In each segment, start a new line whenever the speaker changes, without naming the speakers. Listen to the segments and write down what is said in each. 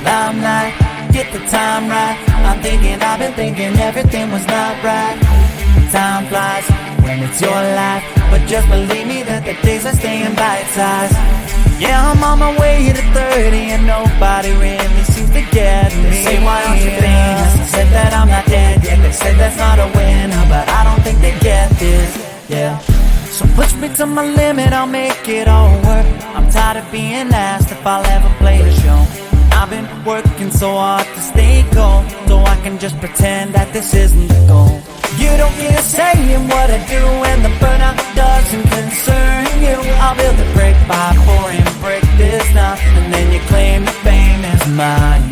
Limelight, get the time right. I'm thinking, I've been thinking everything was not right. Time flies when it's your life, but just believe me that the days are staying bite-sized. Yeah, I'm on my way to 30 and nobody really seems to get me. They say, why aren't you famous? They said that I'm not dead yet. They said that's not a winner, but I don't think they get this. Yeah. So push me to my limit, I'll make it all work. I'm tired of being asked if I'll ever play the show. I've been working so hard to stay cold, so I can just pretend that this isn't the goal. You don't get a say in what I do, and the burnout doesn't concern you. I'll build a brick by pouring brick this now, and then you claim the fame is mine.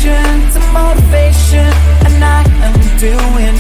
To motivation, and I am doing